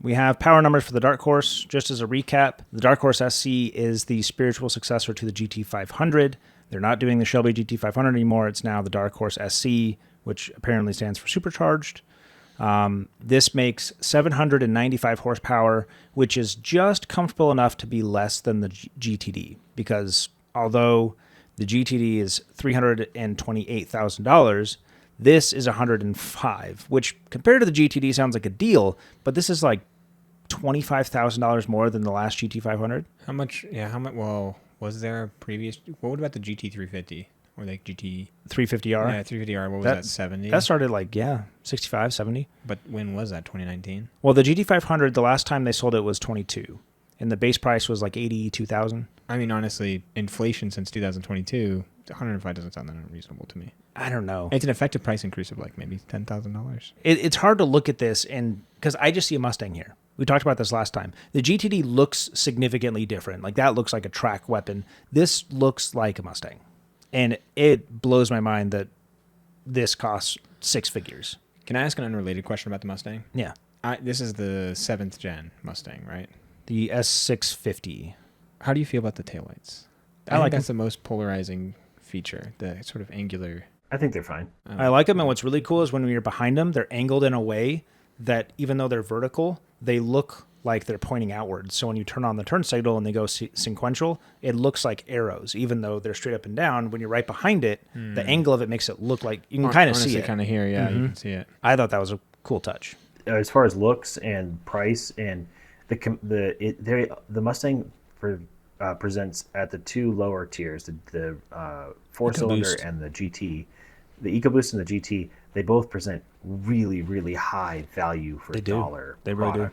We have power numbers for the Darkhorse. Just as a recap, the Darkhorse SC is the spiritual successor to the GT500. They're not doing the Shelby GT500 anymore. It's now the Darkhorse SC, which apparently stands for supercharged. This makes 795 horsepower, which is just comfortable enough to be less than the GTD, because although the GTD is $328,000, this is $105,000, which compared to the GTD sounds like a deal, but this is like $25,000 more than the last GT500. How much? Yeah, how much? Well, was there a previous? What about the GT350 or like GT 350R? Yeah, 350R. What was that? 70. That started like 65, 70. But when was that? 2019. Well, the GT500, the last time they sold it was 22, and the base price was like 82,000. I mean, honestly, inflation since 2022, 105 doesn't sound that unreasonable to me. I don't know. It's an effective price increase of like maybe $10,000. It's hard to look at this and because I just see a Mustang here. We talked about this last time. The GTD looks significantly different. Like that looks like a track weapon. This looks like a Mustang. And it blows my mind that this costs six figures. Can I ask an unrelated question about the Mustang? Yeah. This is the 7th gen Mustang, right? The S650. How do you feel about the taillights? I think that's the most polarizing feature, the sort of angular. I think they're fine. I like them, and what's really cool is when you're behind them, they're angled in a way that even though they're vertical, they look like they're pointing outwards. So when you turn on the turn signal and they go sequential, it looks like arrows, even though they're straight up and down. When you're right behind it, the angle of it makes it look like you can kind of see it. Kind of here, yeah, you can see it. I thought that was a cool touch. As far as looks and price and the Mustang presents at the two lower tiers, the 4-cylinder and the GT. The EcoBoost and the GT, they both present really, really high value for dollar products. Really do.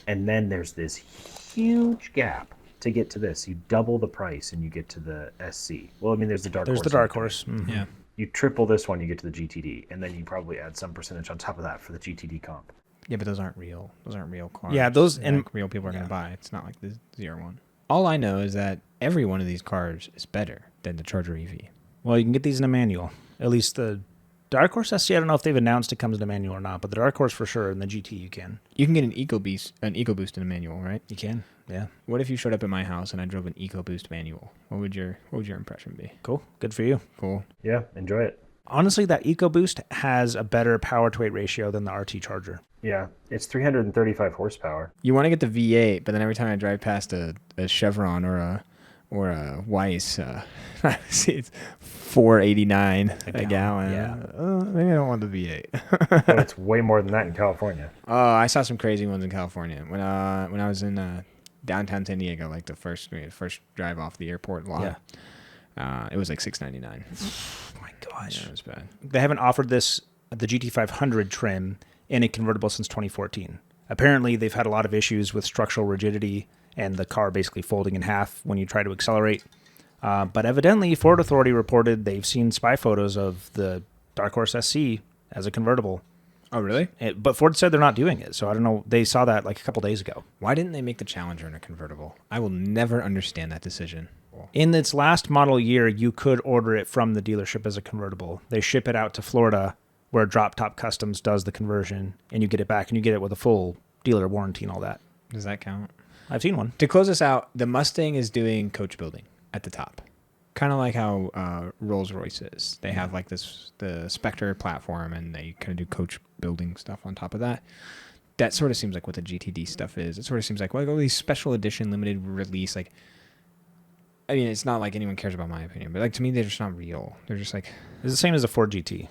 And then there's this huge gap to get to this. You double the price and you get to the SC. Well, I mean, there's the Darkhorse. There's the Darkhorse. Mm-hmm. Yeah. You triple this one, you get to the GTD. And then you probably add some percentage on top of that for the GTD comp. Yeah, but those aren't real. Those aren't real cars. Yeah, those and like real people are going to buy. It's not like the ZR1. All I know is that every one of these cars is better than the Charger EV. Well, you can get these in a manual. At least the Darkhorse SC, I don't know if they've announced it comes in a manual or not, but the Darkhorse for sure, and the GT you can. You can get an EcoBoost in a manual, right? You can, yeah. What if you showed up at my house and I drove an EcoBoost manual? What would your impression be? Cool, good for you. Cool. Yeah, enjoy it. Honestly, that EcoBoost has a better power to weight ratio than the RT Charger. Yeah, it's 335 horsepower. You want to get the V8, but then every time I drive past a Chevron or a Weiss, see it's $4.89 a gallon. Yeah, maybe I don't want the V8. Well, it's way more than that in California. Oh, I saw some crazy ones in California when I was in downtown San Diego, like the first drive off the airport lot. Yeah. It was like $6.99. Oh my gosh, yeah, it was bad. They haven't offered this the GT500 trim in a convertible since 2014. Apparently, they've had a lot of issues with structural rigidity and the car basically folding in half when you try to accelerate. But evidently, Ford Authority reported they've seen spy photos of the Darkhorse SC as a convertible. Oh, really? But Ford said they're not doing it, so I don't know. They saw that like a couple days ago. Why didn't they make the Challenger in a convertible? I will never understand that decision. In its last model year, you could order it from the dealership as a convertible. They ship it out to Florida, where Drop Top Customs does the conversion, and you get it back, and you get it with a full dealer warranty and all that. Does that count? I've seen one. To close this out, the Mustang is doing coach building at the top. Kind of like how Rolls-Royce is. They have like the Spectre platform, and they kind of do coach building stuff on top of that. That sort of seems like what the GTD stuff is. It sort of seems like all these special edition, limited release. Like, I mean, it's not like anyone cares about my opinion, but like to me, they're just not real. They're just like it's the same as a Ford GT.